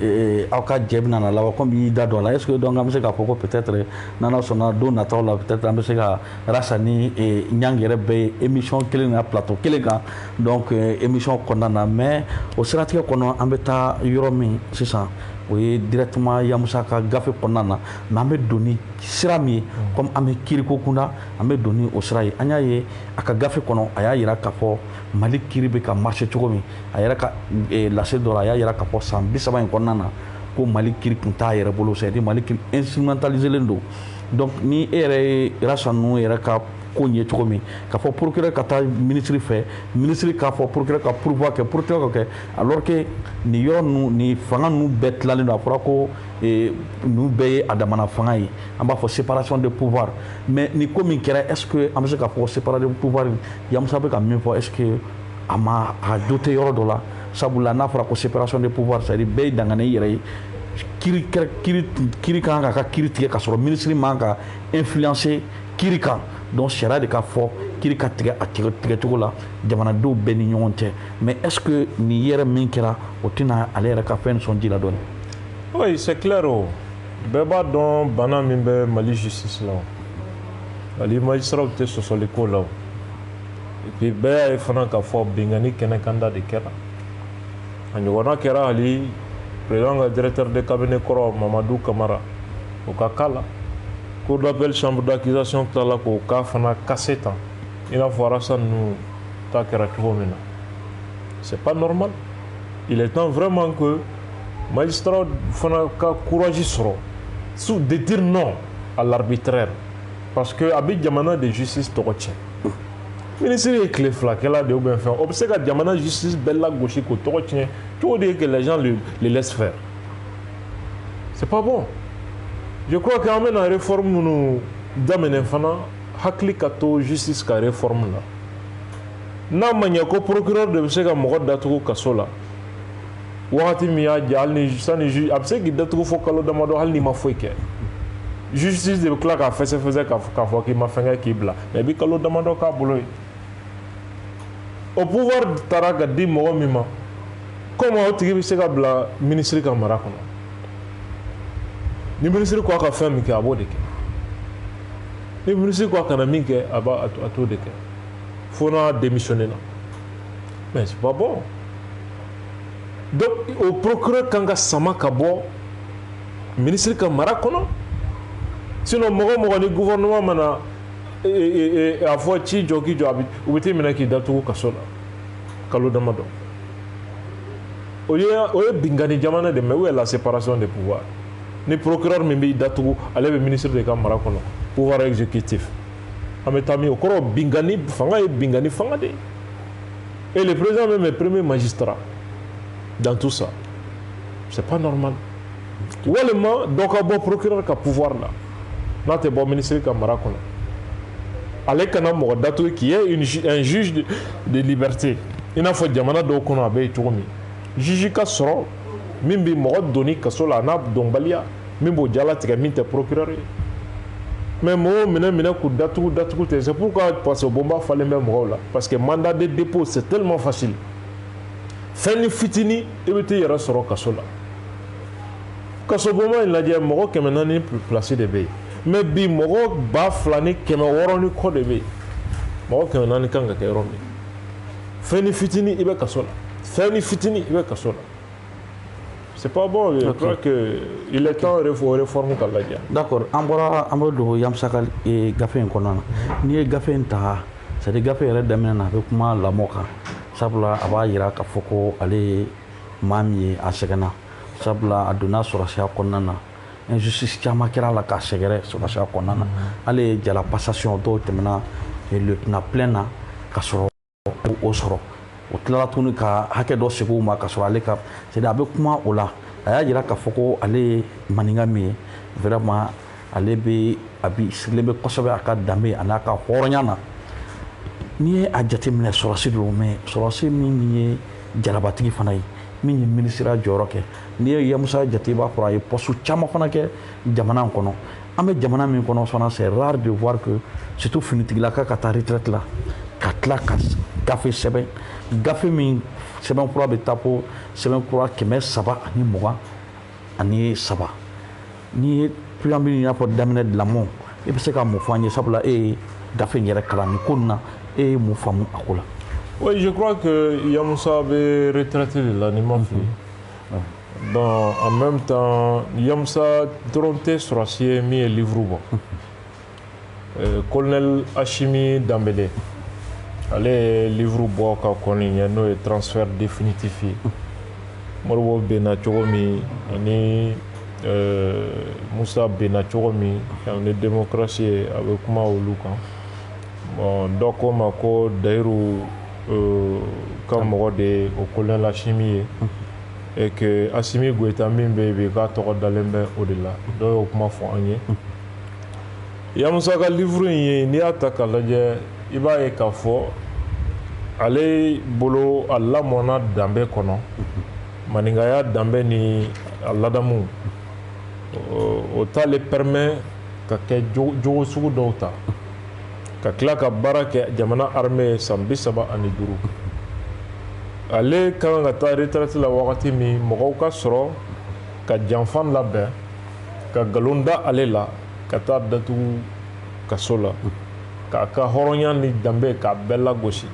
aw ka jɛ bɛna na laban komi i y'i da don a la est ce que donc an bɛ se k'a fɔ ko peut être n'Ala sɔnna don nataw la peut être an bɛ se ka rasa ni ɲangi yɛrɛ bɛɛ ye émission kelen na plateau kelen kan donc émission kɔnɔna na mais o siratigɛ kɔnɔ an bɛ taa yɔrɔ min sisan o ye directement Yamusa ka gafe kɔnɔna na mais an bɛ don ni sira min ye comme an bɛ kiriko kunda an bɛ don ni o sira ye an y'a ye a ka gafe kɔnɔ a y'a yira k'a fɔ Mali kiri bɛ ka marcher cogo min a yɛrɛ ka lase dɔ la a y'a yira k'a fɔ san 30 in kɔnɔna na ko Mali kiri tun t'a yɛrɛ bolo c'est à dire Mali kiri instrumentalisé len don donc ni e yɛrɛ ye rasa ninnu yɛrɛ ka ko ɲɛ cogo min k'a fɔ procureur ka taa ministre fɛ ministre k'a fɔ procureur ka pourvoi kɛ procureur ka kɛ alors que nin yɔrɔ ninnu nin fanga ninnu bɛɛ tilalen don a fɔra ko ninnu bɛɛ ye a damana fanga ye an b'a fɔ séparation de pouvoir mais nin ko min kɛra est ce que an bɛ se k'a fɔ séparation de pouvoir Yamusa bɛ ka min fɔ est ce que a ma a jo tɛ yɔrɔ dɔ la sabula n'a fɔra ko séparation de pouvoir c'est à dire bɛɛ ye dangane i yɛrɛ ye kiri kan k'a ka kiri tigɛ k'a sɔrɔ ministre man ka influencer kiri kan donc sariya de ka fɔ kiri ka tigɛ a tigɛ cogo la jamanadenw bɛɛ ni ɲɔgɔn cɛ mais est ce que nin yɛrɛ min kɛra o tɛna ale yɛrɛ ka fɛn sɔn ji la dɔɔni. Oui, c'est clair o bɛɛ b'a dɔn bana min bɛ Mali justice la o Mali magistrats tɛ sɔsɔli ko la o et puis bɛɛ y'a ye fana k'a fɔ bingani kɛnɛkanda de kɛra a ɲɔgɔnna kɛra hali président ka directeur de cabinet kɔrɔ Mamadou Camara o ka k'a la cour d'appel chambre d'accusation tilala k'o ka fana kase tan i n'a fɔ Alassane ninnu ta kɛra cogo min na c'est pas normal. Il est temps vraiment que magistrat fana ka courage sɔrɔ de dire non à l'arbitraire parce que a bɛ jamana de justice tɔgɔ tiɲɛ. Ministre ye tile fila kɛla de ou bien fɛn o bɛ se ka jamana justice bɛɛ lagosi k'o tɔgɔ tiɲɛ cogo de ye que les gens les laissent faire. C'est pas bon. Je crois qu'an bɛna réforme minnu daminɛ fana hakili ka to justice ka réforme la. N'a ma ɲɛ ko procureur de bɛ se ka mɔgɔ datugu kaso la wagati min y'a ja hali ni sani juge a bɛ se k'i datugu fo kalo damadɔ hali n'i ma foyi kɛ. Justice de bɛ tila k'a fɛsɛfɛsɛ k'a fɔ k'i ma fɛn kɛ k'i bila mais i bɛ kalo damadɔ k'a bolo ye. O pouvoir taara ka di mɔgɔ min ma comme o tigi bɛ se ka bila ministre ka mara kɔnɔ ni ministre ko a ka fɛn min kɛ a b'o de kɛ ni ministre ko a kana min kɛ a t'o de kɛ fo n'a démissionné na mais c'est pas bon donc o procureur kan ka sama ka bɔ ministre ka mara kɔnɔ sinon mɔgɔ mɔgɔ ni gouvernement mana a fɔ ci jɔ k'i jɔ u bɛ t'i minɛ k'i datugu kaso la kalo damadɔ o ye bingani jamana de mais où est la séparation des pouvoirs ni procureur min b'i datugu ale bɛ ministre de ka mara kɔnɔ pouvoir exécutif an bɛ taa min o kɔrɔ bingani fanga ye bingani fanga de ye et le président même est premier magistrat dans tout ça c'est pas normal walima dɔ ka bɔ procureur ka pouvoir la n'a tɛ bɔ ministre ka mara kɔnɔ ale kana mɔgɔ datugu qui est un juge de liberté i n'a fɔ jamana dɔw kɔnɔ a bɛ yen cogo min juge ka sɔrɔ min bɛ mɔgɔ donni kaso la a n'a dɔnbaliya min b'o jalatigɛ min tɛ procureur ye mais mɔgɔw minɛ k'u datugu tɛ c'est pourquoi parce que bonba falen bɛ mɔgɔw la parce que mandat de dépôt c'est tellement facile fɛn ni fitini i bɛ t'i yɛrɛ sɔrɔ kaso la kaso bonba in lajɛ mɔgɔ 400 place de bɛ yen mais bi mɔgɔ 2000 ni 600 ni kɔ de bɛ yen mɔgɔ 400 kan ka kɛ yɔrɔ min fɛn ni fitini i bɛ kaso la fɛn ni fitini i bɛ kaso la c'est pas bon je crois que il est temps réforme ka lajɛ. D'accord an bɛ don Yamusa ka gafe in kɔnɔna na n'i ye gafe in ta c'est à dire gafe yɛrɛ daminɛ na a bɛ kuma lamɔ kan sabula a b'a yira k'a fɔ ko ale ye maa min ye a sɛgɛnna sabula a donna sɔrɔsiya kɔnɔna na injustice caman kɛra a la k'a sɛgɛrɛ sɔrɔsiya kɔnɔna na hali jala passation dɔw tɛmɛna lieutenant plein na ka sɔrɔ o sɔrɔ o tilala tuguni ka hakɛ dɔ segin o ma ka sɔrɔ ale ka c'est à dire a bɛ kuma o la a y'a yira k'a fɔ ko ale ye maninka min ye vraiment ale bɛ a bi sigilen bɛ kosɛbɛ a ka danbe a n'a ka hɔrɔnya na n'i ye a jateminɛ sɔrɔsi don mais sɔrɔsi min ye jalabatigi fana ye min ye ministre jɔyɔrɔ kɛ n'i ye Yamusa jate i b'a fɔ a ye poste caman fana kɛ jamana in kɔnɔ an bɛ jamana min kɔnɔ fana c'est rare de voir que surtout finitigilaka ka taa retraite la ka tila ka gafe sɛbɛn gafe min sɛbɛnfura bɛ taa fo sɛbɛnfura 320 n'i ye preambule in y'a fɔ daminɛ lamɔ i bɛ se ka mun fɔ an ye sabula e ye gafe in yɛrɛ kalan nin ko nin na e ye mun faamu a ko la. Oui, je crois que Yamusa avait retraité de l'animal. Donc, en même temps, Yamusa tronté sur acier mis livre. Colonel Hachimi Dambélé. Allez, livre bois qu'a connu, il y a un transfert définitif. Morwo Benachomi, Moussa Benachomi, on est démocratie avec moi au Lucan. Bon, donc, on m'a d'ailleurs. Comme mɔgɔ au colonel Hachimi ye et que Assimi Goïta min bɛ yen k'a tɔgɔ dalen bɛ o de la dɔw y'o kuma fɔ an ye Yamusa ka livre in ye n'i y'a ta k'a lajɛ i b'a ye k'a fɔ ale bolo a lamɔna danbe kɔnɔ maninkaya danbe ni a ladamu o t'ale permet ka kɛ jogo sugu dɔw ta ka tila ka baara kɛ jamana armée san 35 ale kan ka taa retraite la wagati min mɔgɔw ka sɔrɔ ka janfan labɛn ka nkalon da ale la ka taa datugu kaso la k'a ka hɔrɔnya ni danbe k'a bɛɛ lagosi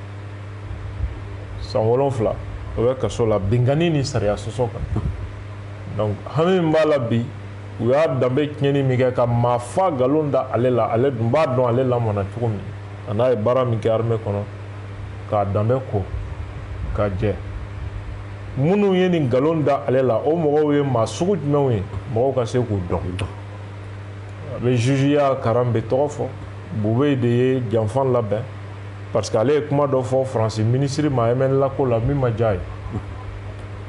san 7 o bɛ kaso la bingani ni sariya sɔsɔ kan donc hami min b'a la bi u y'a danbe tiɲɛni min kɛ ka maa fa nkalon da ale la ale dun b'a dɔn ale lamɔna cogo min a n'a ye baara min kɛ armée kɔnɔ k'a danbe ko ka jɛ minnu ye nin nkalon da ale la o mɔgɔw ye maa sugu jumɛnw ye mɔgɔw ka se k'u dɔn a bɛ jugeya karan bɛ tɔgɔ fɔ Bubey de ye janfan labɛn parce que ale ye kuma dɔ fɔ Faransi ministre ma MNLA ko la min ma diya ye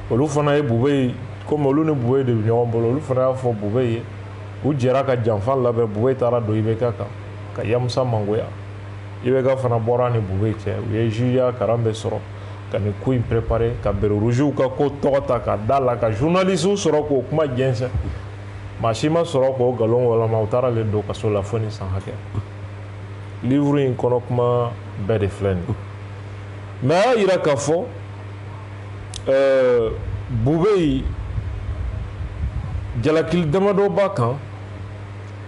olu fana ye Bubey comme olu ni Bubey de bɛ ɲɔgɔn bolo olu fana y'a fɔ Bubey ye u jɛra ka janfan labɛn Bubey taara don IBK kan ka Yamusa mangoya IBK fana bɔra ni Bubey cɛ u ye jugeya karan bɛ sɔrɔ ka nin ko in préparer ka bere rouge ka ko tɔgɔ ta ka da la ka journalistes sɔrɔ k'o kuma jɛnsɛn maa si ma sɔrɔ k'o nkalon walama u taara ale don kaso la fo ni san hakɛ livre in kɔnɔ kuma bɛɛ de filɛ nin mais a y'a yira k'a fɔ Bubey jalakili damadɔ b'a kan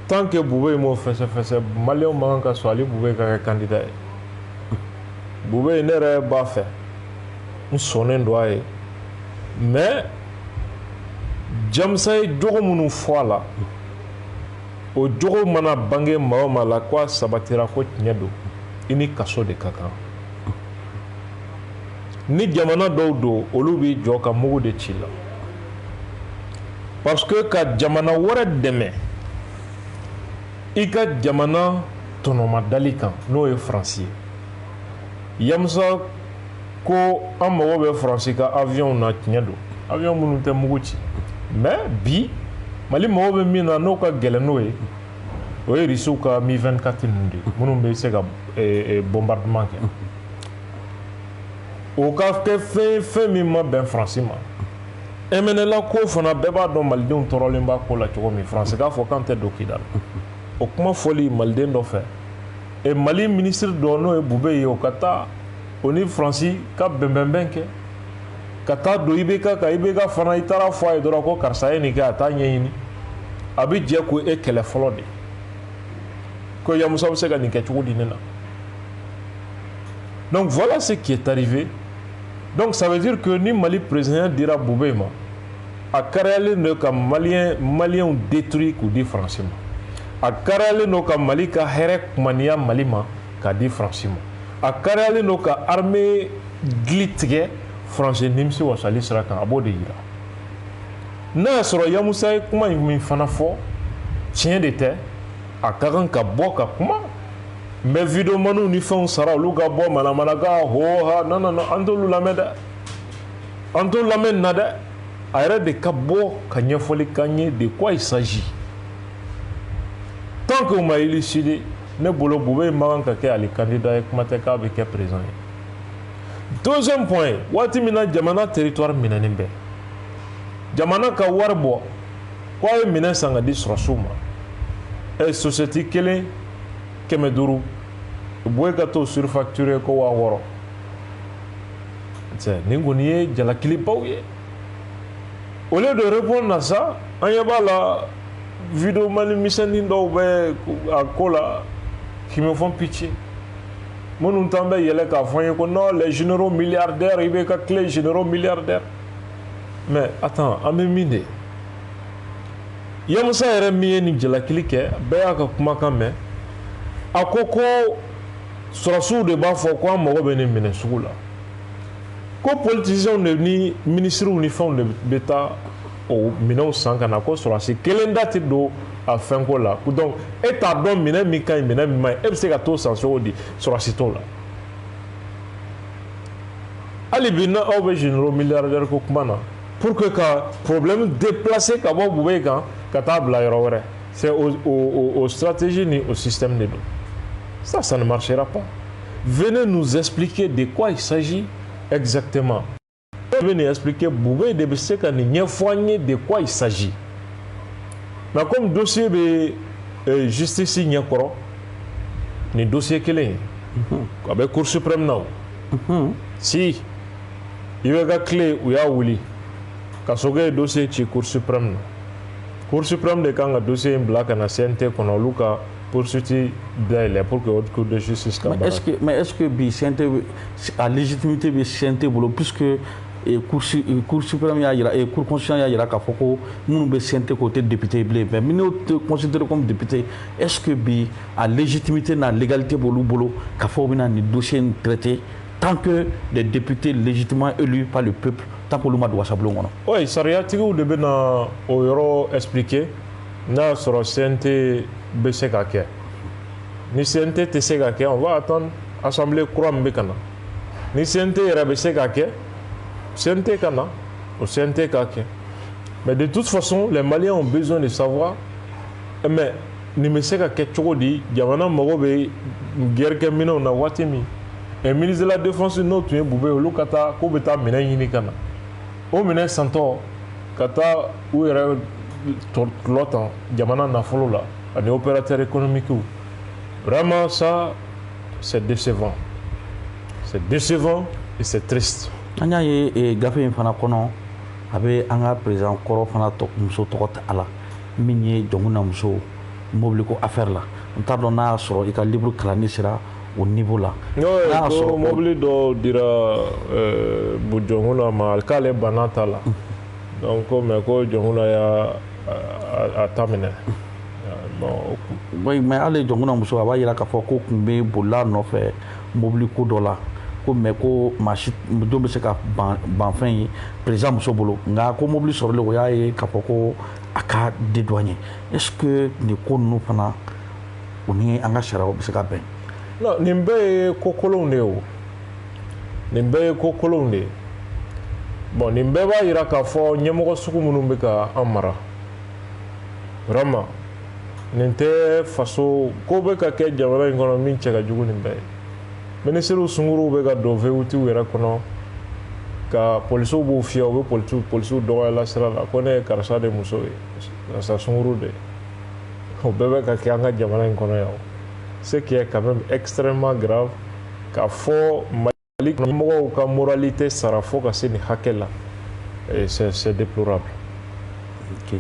tant que Bubey m'o fɛsɛfɛsɛ maliyɛnw man kan ka sɔn hali Bubey ka kɛ candidat ye Bubey ne yɛrɛ b'a fɛ n sɔnnen don a ye mais Jamusa ye jogo minnu fɔ a la o jogo mana bange maa o maa la ko a sabatira ko tiɲɛ don i ni kaso de ka kan ni jamana dɔw don olu b'i jɔ ka mugu de ci la parce que ka jamana wɛrɛ dɛmɛ i ka jamana tɔnɔmadali kan n'o ye Faransi ye Yamusa ko an mago bɛ Faransi ka avion na tiɲɛ don avion minnu tɛ mugu ci mais bi Mali mago bɛ min na n'o ka gɛlɛn n'o ye o ye Rusiw ka Mi-24 ninnu de minnu bɛ se ka bombardement kɛ o ka kɛ fɛn min ma bɛn Faransi ma MNLA ko fana bɛɛ b'a dɔn malidenw tɔɔrɔlen b'a ko la cogo min Faransi k'a fɔ k'an tɛ don kida la o kuma fɔli maliden dɔ fɛ Mali ministre dɔ n'o ye Bubey ye o ka taa o ni Faransi ka bɛnbɛnbɛn kɛ ka taa don IBK kan IBK fana i taara fɔ a ye dɔrɔn ko karisa ye nin kɛ a t'a ɲɛɲini a bɛ jɛ ko e kɛlɛ fɔlɔ de ko Yamusa bɛ se ka nin kɛ cogo di ne na donc voilà ce qui est arrivé donc ça veut dire que ni Mali président dira Bubey ma a kariyalen don ka maliyɛnw détruire k'u di Faransi ma a kariyalen don ka Mali ka hɛrɛ kumaniya Mali ma k'a di Faransi ma a kariyalen don ka armée gili tigɛ Faransi nimisi wasali sira kan a b'o de yira n'a y'a sɔrɔ Yamusa ye kuma min fana fɔ tiɲɛ de tɛ a ka kan ka bɔ ka kuma mais videomaniw ni fɛnw sara olu ka bɔ manamanakan ho-ha non an t'olu lamɛn dɛ an t'o lamɛn na dɛ a yɛrɛ de ka bɔ ka ɲɛfɔli k'an ye de quoi il s'agit tant que o ma élucider ne bolo Bubey man kan ka kɛ hali candidat ye kuma tɛ k'a bɛ kɛ président ye deuxième point waati min na jamana territoire minɛnen bɛ jamana ka wari bɔ ko a ye minɛn san ka di sɔrɔsiw ma société kelen 500 Bubey ka t'o surfacturer ko 600 nin kɔni ye jalakilibaw ye au lieu de répondre à ça an ɲɛ b'a la vidéo mani misɛnnin dɔw bɛ a ko la qui me font pitié minnu t'an bɛ yɛlɛ k'a fɔ an ye ko non les généraux milliardaires i bɛ ka clé généraux milliardaires mais attends an bɛ min de Yamusa yɛrɛ min ye nin jalakili kɛ bɛɛ y'a ka kumakan mɛn a ko sɔrɔsiw de b'a fɔ ko an mago bɛ nin minɛn sugu la ko politiciens de ni ministres ni fɛnw de bɛ taa o minɛnw san ka na ko sɔrɔsi kelen da tɛ don a fɛnko la donc e t'a dɔn minɛn min ka ɲi minɛn min ma ɲi e bɛ se ka t'o san cogo di sɔrɔsi t'o la hali bi na aw bɛ généraux milliardaires ko kuma na pour que ka problème déplacer ka bɔ Bubey kan ka taa bila yɔrɔ wɛrɛ c'est au stratégie ni au système de don ça ne marchera pas venez nous expliquer de quoi il s'agit exactement venez expliquer Bubey de bɛ se ka nin ɲɛfɔ an ye de quoi il s'agit mais comme dossier bɛ justice ɲɛkɔrɔ nin dossier kelen ye a bɛ cour suprême na o si i bɛ ka clé u y'a wuli ka sɔrɔ ye dossier ci cour suprême na cour suprême de kan ka dossier in bila ka na CNT kɔnɔ olu ka poursuite dayɛlɛ pour que haute cour de justice ka baara mais est-ce que bi CNT a légitimité bɛ CNT bolo puisque Cour suprême y'a yira et Cour constitutionnelle y'a yira k'a fɔ ko minnu bɛ CNT côté député bilen mais minnu tɛ considéré comme député est-ce que bi a légitimité n'a légalité b'olu bolo k'a fɔ u bɛna nin dossier in traiter tant que des députés légitimement élus par le peuple tant qu'olu ma don wasabulon kɔnɔ. Oui, sariyatigiw de bɛna o yɔrɔ expliquer n'a y'a sɔrɔ CNT bɛ se ka kɛ ni CNT tɛ se ka kɛ on va attendre assemblée kura min bɛ ka na ni CNT yɛrɛ bɛ se ka kɛ CNT ka na o CNT ka kɛ mais de toute façon les Maliens ont besoin de savoir mais nin bɛ se ka kɛ cogo di jamana mago bɛ guerre kɛ minɛnw na waati min et ministre de la défense n'o tun ye Bube olu ka taa k'u bɛ taa minɛn ɲini ka na o minɛn santɔ ka taa u yɛrɛ tɔ tan jamana nafolo la ani opérateurs économiques vraiment ça c'est décevant et c'est triste. An y'a ye gafe in fana kɔnɔ a bɛ an ka président kɔrɔ fana muso tɔgɔ tɛ a la min ye jɔnkuna muso mobili ko affaire la n t'a dɔn n'a y'a sɔrɔ i ka livre kalanni sera au niveau la. n'a y'a sɔrɔ mobili dɔ dira jɔnkuna ma k'ale banna ta la donc mais ko jɔnkuna y'a ta minɛ. Oui, mais hali jɔnkuna muso a b'a yira k'a fɔ ko tun bɛ bolila nɔfɛ mobili ko dɔ la. Ko mais ko maa si don bɛ se ka ban fɛn ye président muso bolo nka ko mobili sɔrɔlen o y'a ye k'a fɔ ko a ka dédouaner est-ce que nin ko ninnu fana o ni an ka sariyaw bɛ se ka bɛn. non nin bɛɛ ye ko kolonw de ye o nin bɛɛ ye ko kolonw de ye bon nin bɛɛ b'a yira k'a fɔ ɲɛmɔgɔ sugu minnu bɛ ka an mara vraiment nin tɛ faso ko bɛ ka kɛ jamana in kɔnɔ min cɛ ka jugu nin bɛɛ ye. Ministres sunguruw bɛ ka don VUT yɛrɛ kɔnɔ ka polisiw b'u fiyɛ u bɛ polisiw dɔgɔyala sira la ko ne ye karisa de muso ye karisa sunguru de o bɛɛ bɛ ka kɛ an ka jamana in kɔnɔ yan ce qui est quand même extrêmement grave k'a fɔ Mali ɲɛmɔgɔw ka moralité sara fo ka se nin hakɛ la et c'est déplorable. Ok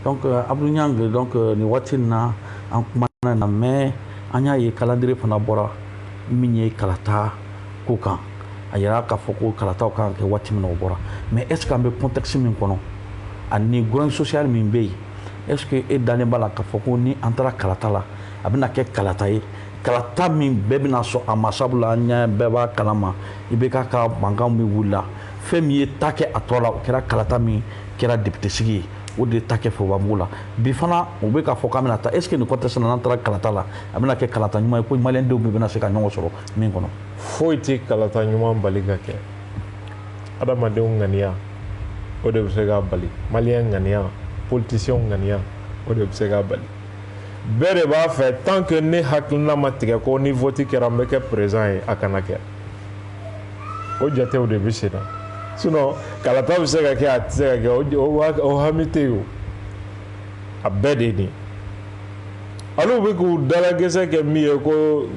donc Abdou Niang donc nin waati in na an kumana na mais an y'a ye calendrier fana bɔra min ye kalata ko kan a yira k'a fɔ ko kalataw kan ka kɛ waati min na o bɔra mais est ce que an bɛ contexte min kɔnɔ ani gouvernement social min bɛ yen est ce que e dalen b'a la k'a fɔ ko ni an taara kalata la a bɛna kɛ kalata ye kalata min bɛɛ bɛna sɔn a ma sabula an ɲɛ bɛɛ b'a kalama i bɛ k'a ka mankan min wulila fɛn min ye ta kɛ a tɔ la o kɛra kalata min kɛra député sigi ye o de ta kɛ Forobamugu la bi fana u bɛ k'a fɔ k'an bɛna taa est ce que nin contexte na n'an taara kalata la a bɛna kɛ kalata ɲuman ye ko maliyɛn denw bɛna se ka ɲɔgɔn sɔrɔ min kɔnɔ. foyi tɛ kalata ɲuman bali ka kɛ adamadenw ŋaniya o de bɛ se k'a bali maliyɛn ŋaniya politicien ŋaniya o de bɛ se k'a bali bɛɛ de b'a fɛ tant que ne hakilina ma tigɛ ko ni vote kɛra n bɛ kɛ président ye a kana kɛ o jatew de bɛ sen na sinon kalata bɛ se ka kɛ a tɛ se ka kɛ o hami tɛ yen o a bɛɛ de ye nin olu bɛ k'u dalagɛsɛ kɛ min ye ko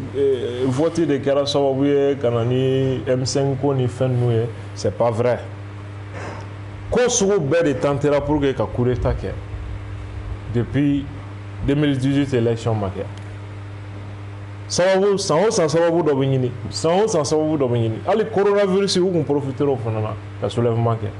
vote de kɛra sababu ye ka na ni M5 ko ni fɛn ninnu ye c'est pas vrai ko sugu bɛɛ de tentera pour que ka coup d'état kɛ depuis 2018 élection ma kɛ sababu san o san sababu dɔ bɛ ɲini san o san sababu dɔ bɛ ɲini hali coronavirus u kun profiter o fana na ka soulèvement kɛ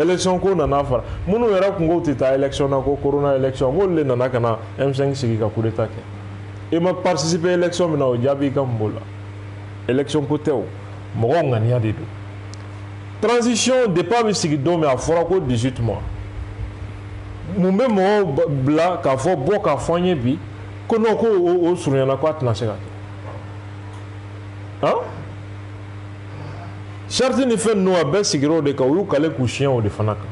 élection ko nana fara minnu yɛrɛ kun ko tɛ taa élection na ko corona élection k'olu de nana ka na M5 sigi ka coup d'état kɛ i ma participer élection min na o jaabi i ka mun b'o la élection ko tɛ o mɔgɔw ŋaniya de don transition depuis a bɛ sigi don min a fɔra ko 18 mois mun bɛ mɔgɔw bila k'a fɔ bɔ k'a fɔ an ye bi ko non ko o surunyana ko a tɛna se ka kɛ han charte ni fɛn ninnu a bɛɛ sigira o de kan u y'u kale k'u siɲɛ o de fana kan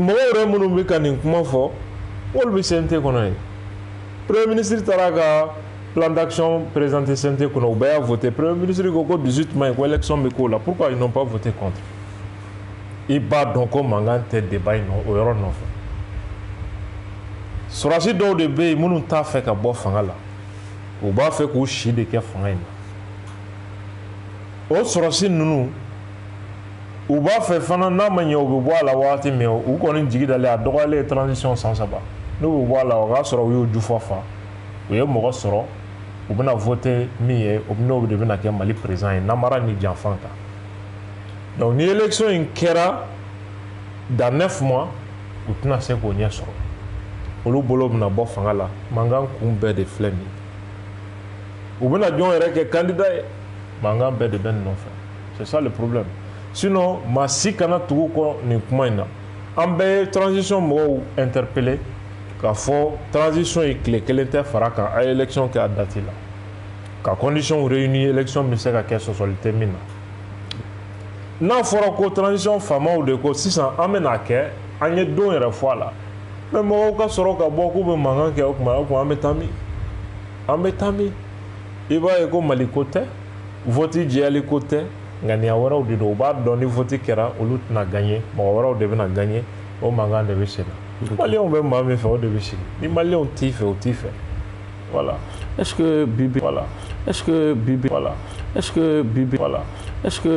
mɔgɔw yɛrɛ minnu bɛ ka nin kuma fɔ olu bɛ CNT kɔnɔ yen premier ministre taara ka plan d'action présenté CNT kɔnɔ u bɛɛ y'a voté premier ministre ko 18 mai ko élection bɛ k'o la pourquoi ils n'ont pas voté contre i b'a dɔn ko mankan tɛ débat in o yɔrɔ nɔfɛ sɔrɔdasi dɔw de bɛ yen minnu t'a fɛ ka bɔ fanga la u b'a fɛ k'u si de kɛ fanga in na o sɔrɔdasi ninnu u b'a fɛ fana n'a ma ɲɛ u bɛ bɔ a la waati min u kɔni jigi dalen a dɔgɔyalen ye transition san 3 n'u bɛ bɔ a la o k'a sɔrɔ u y'o jufa fa u ye mɔgɔ sɔrɔ u bɛna voter min ye o n'o de bɛna kɛ Mali président ye namara ni janfan kan Donc ni élection in kɛra dans 9 mois u tɛna se k'o ɲɛ sɔrɔ olu bolo bɛna bɔ fanga la mankan kun bɛɛ de filɛ nin ye u bɛna jɔn yɛrɛ kɛ candidat ye mankan bɛɛ de bɛ nin nɔfɛ c'est ça le problème sinon maa si kana tugu kɔ nin kuma in na an bɛɛ ye transition mɔgɔw interpellé k'a fɔ transition ye tile kelen tɛ fara kan a ye élection kɛ a date la ka condition réunir élection bɛ se ka kɛ sɔsɔli tɛ min na n'a fɔra ko transition faamaw de ko sisan an bɛna kɛ an ye don yɛrɛ fɔ a la mais mɔgɔw ka sɔrɔ ka bɔ k'u bɛ mankan kɛ o tuma an bɛ taa min an bɛ taa min i b'a ye ko Mali ko tɛ vote jɛyali ko tɛ ŋaniya wɛrɛw de don u b'a dɔn ni vote kɛra olu tɛna gagner mɔgɔ wɛrɛw de bɛna gagner o mankan de bɛ senna maliyɛnw bɛ maa min fɛ o de bɛ sigi ni maliyɛnw t'i fɛ o t'i fɛ voilà. Est-ce que Bibi voilà. Est-ce que Bibi voilà. Est-ce que Bibi voilà. Est-ce que